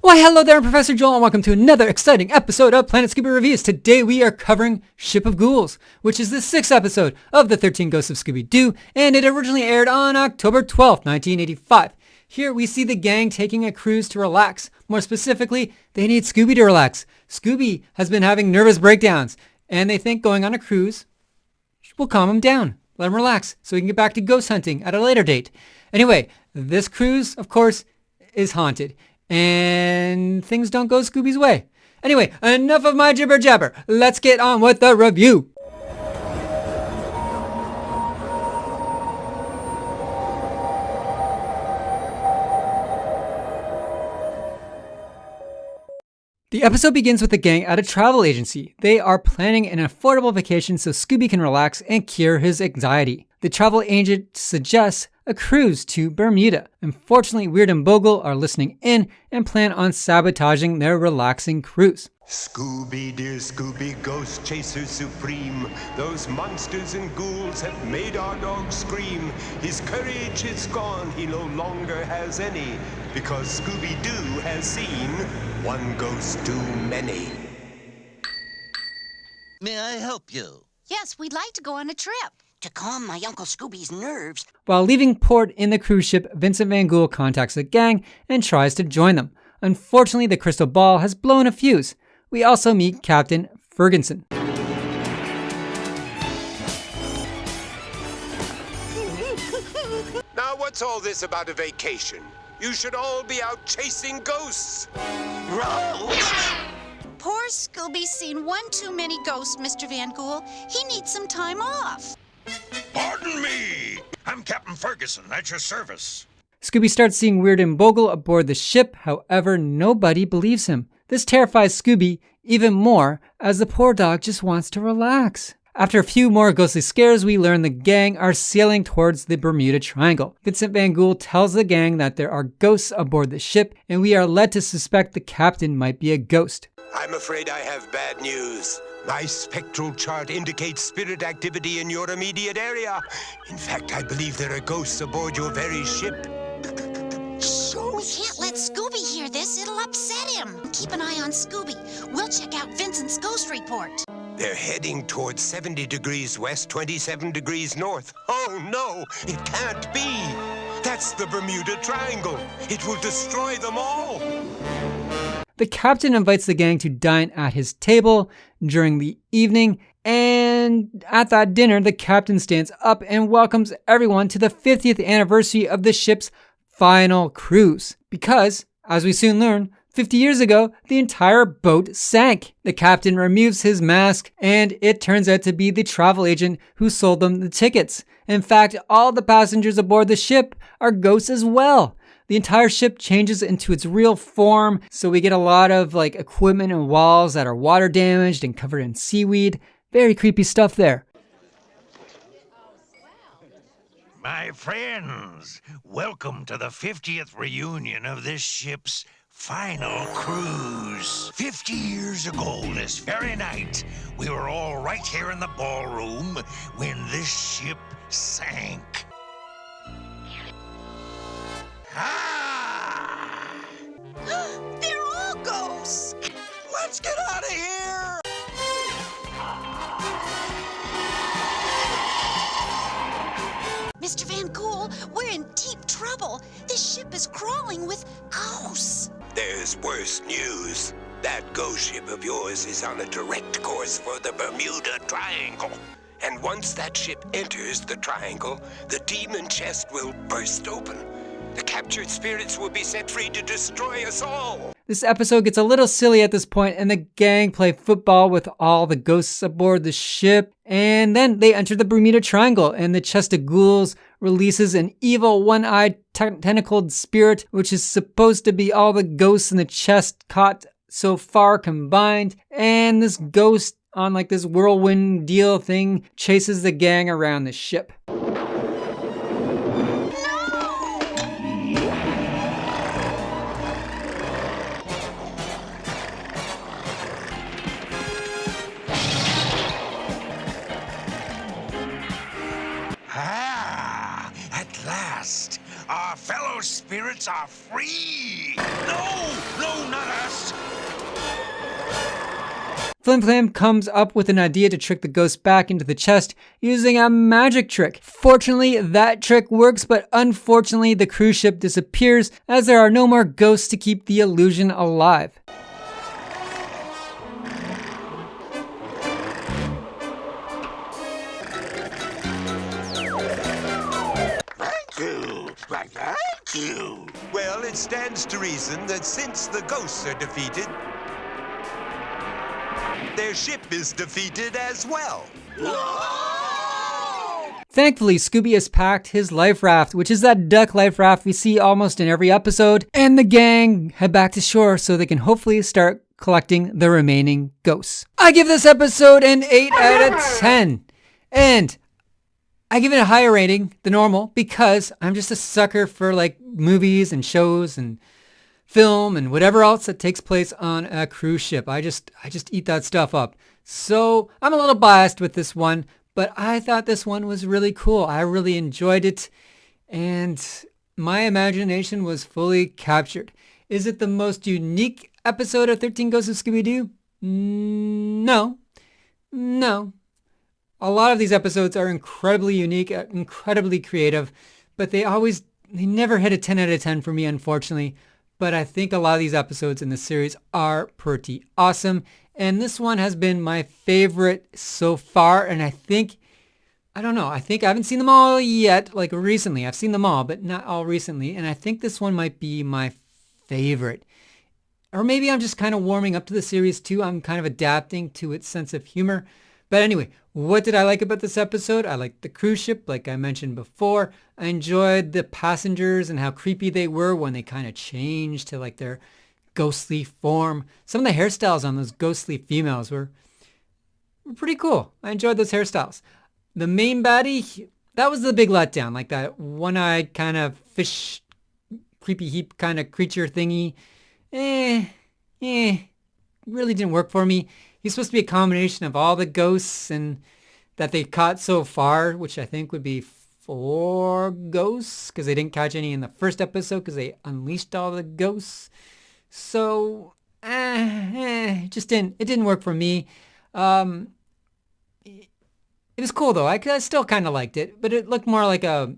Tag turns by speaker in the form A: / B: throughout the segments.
A: Why, hello there, I'm Professor Joel, and welcome to another exciting episode of Planet Scooby Reviews. Today we are covering Ship of Ghouls, which is the 6th episode of the 13 Ghosts of Scooby Doo, and it originally aired on October 12th, 1985. Here we see the gang taking a cruise to relax. More specifically, they need Scooby to relax. Scooby has been having nervous breakdowns, and they think going on a cruise will calm him down, let him relax, so he can get back to ghost hunting at a later date. Anyway, this cruise, of course, is haunted. And things don't go Scooby's way. Anyway, enough of my jibber jabber. Let's get on with the review. The episode begins with the gang at a travel agency. They are planning an affordable vacation so Scooby can relax and cure his anxiety. The travel agent suggests a cruise to Bermuda. Unfortunately, Weird and Bogle are listening in and plan on sabotaging their relaxing cruise.
B: Scooby, dear Scooby, ghost chaser supreme. Those monsters and ghouls have made our dog scream. His courage is gone, he no longer has any, because Scooby-Doo has seen one ghost too many.
C: May I help you?
D: Yes, we'd like to go on a trip to calm my Uncle Scooby's nerves.
A: While leaving port in the cruise ship, Vincent Van Ghoul contacts the gang and tries to join them. Unfortunately, the crystal ball has blown a fuse. We also meet Captain Ferguson.
B: Now what's all this about a vacation? You should all be out chasing ghosts.
D: Poor Scooby's seen one too many ghosts, Mr. Van Ghoul. He needs some time off.
E: Pardon me! I'm Captain Ferguson, at your service.
A: Scooby starts seeing Weird and Bogle aboard the ship, however, nobody believes him. This terrifies Scooby even more, as the poor dog just wants to relax. After a few more ghostly scares, we learn the gang are sailing towards the Bermuda Triangle. Vincent Van Ghoul tells the gang that there are ghosts aboard the ship, and we are led to suspect the captain might be a ghost.
B: I'm afraid I have bad news. My spectral chart indicates spirit activity in your immediate area. In fact, I believe there are ghosts aboard your very ship.
D: We can't let Scooby hear this. It'll upset him. Keep an eye on Scooby. We'll check out Vincent's ghost report.
B: They're heading towards 70 degrees west, 27 degrees north. Oh no, it can't be. That's the Bermuda Triangle. It will destroy them all.
A: The captain invites the gang to dine at his table during the evening, and at that dinner, the captain stands up and welcomes everyone to the 50th anniversary of the ship's final cruise. Because, as we soon learn, 50 years ago, the entire boat sank. The captain removes his mask, and it turns out to be the travel agent who sold them the tickets. In fact, all the passengers aboard the ship are ghosts as well. The entire ship changes into its real form, so we get a lot of equipment and walls that are water damaged and covered in seaweed. Very creepy stuff there.
E: My friends, welcome to the 50th reunion of this ship's final cruise. 50 years ago this very night, we were all right here in the ballroom when this ship sank. Ah!
D: They're all ghosts.
E: Let's get out of here!
D: Mr. Van Ghoul, we're in deep trouble. This ship is crawling with ghosts.
B: There's worse news. That ghost ship of yours is on a direct course for the Bermuda Triangle. And once that ship enters the triangle, the demon chest will burst open. The captured spirits will be set free to destroy us all.
A: This episode gets a little silly at this point, and the gang play football with all the ghosts aboard the ship. And then they enter the Bermuda Triangle, and the chest of ghouls releases an evil one-eyed tentacled spirit, which is supposed to be all the ghosts in the chest caught so far combined. And this ghost on this whirlwind deal thing chases the gang around the ship.
E: Our fellow spirits are free! No! No, not
A: Flim Flam comes up with an idea to trick the ghost back into the chest using a magic trick. Fortunately, that trick works, but unfortunately, the cruise ship disappears as there are no more ghosts to keep the illusion alive.
B: Thank you. Well, it stands to reason that since the ghosts are defeated, their ship is defeated as well.
A: Thankfully, Scooby has packed his life raft, which is that duck life raft we see almost in every episode, and the gang head back to shore so they can hopefully start collecting the remaining ghosts. I give this episode an 8 out of 10, and I give it a higher rating than normal because I'm just a sucker for like movies and shows and film and whatever else that takes place on a cruise ship. I just eat that stuff up. So I'm a little biased with this one, but I thought this one was really cool. I really enjoyed it, and my imagination was fully captured. Is it the most unique episode of 13 Ghosts of Scooby Doo? No. A lot of these episodes are incredibly unique, incredibly creative, but they never hit a 10 out of 10 for me, unfortunately. But I think a lot of these episodes in the series are pretty awesome. And this one has been my favorite so far. And I think I haven't seen them all yet, like recently. I've seen them all, but not all recently. And I think this one might be my favorite. Or maybe I'm just kind of warming up to the series too. I'm kind of adapting to its sense of humor. But anyway, what did I like about this episode? I liked the cruise ship, like I mentioned before. I enjoyed the passengers and how creepy they were when they kind of changed to like their ghostly form. Some of the hairstyles on those ghostly females were pretty cool. I enjoyed those hairstyles. The main baddie, that was the big letdown, like that one-eyed kind of fish, creepy heap kind of creature thingy. Really didn't work for me. He's supposed to be a combination of all the ghosts and that they caught so far, which I think would be 4 ghosts because they didn't catch any in the first episode because they unleashed all the ghosts. So, it didn't work for me. It was cool though. I still kind of liked it, but it looked more like a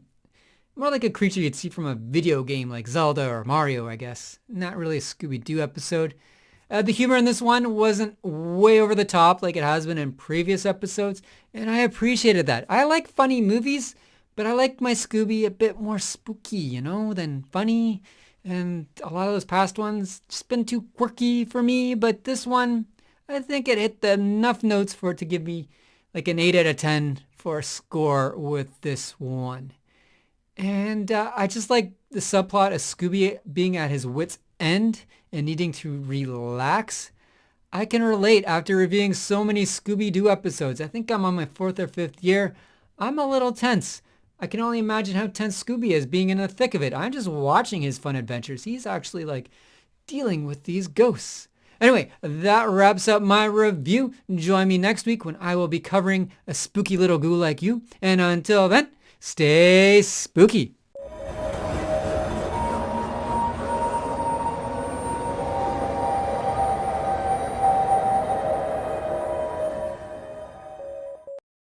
A: creature you'd see from a video game like Zelda or Mario, I guess. Not really a Scooby-Doo episode. The humor in this one wasn't way over the top like it has been in previous episodes, and I appreciated that. I like funny movies, but I like my Scooby a bit more spooky, than funny. And a lot of those past ones just been too quirky for me, but this one, I think it hit enough notes for it to give me like an 8 out of 10 for a score with this one. And I just like the subplot of Scooby being at his wit's end and needing to relax. I can relate after reviewing so many Scooby-Doo episodes. I think I'm on my 4th or 5th year. I'm a little tense. I can only imagine how tense Scooby is being in the thick of it. I'm just watching his fun adventures. He's actually like dealing with these ghosts. Anyway, that wraps up my review. Join me next week when I will be covering a spooky little ghoul like you. And until then, stay spooky.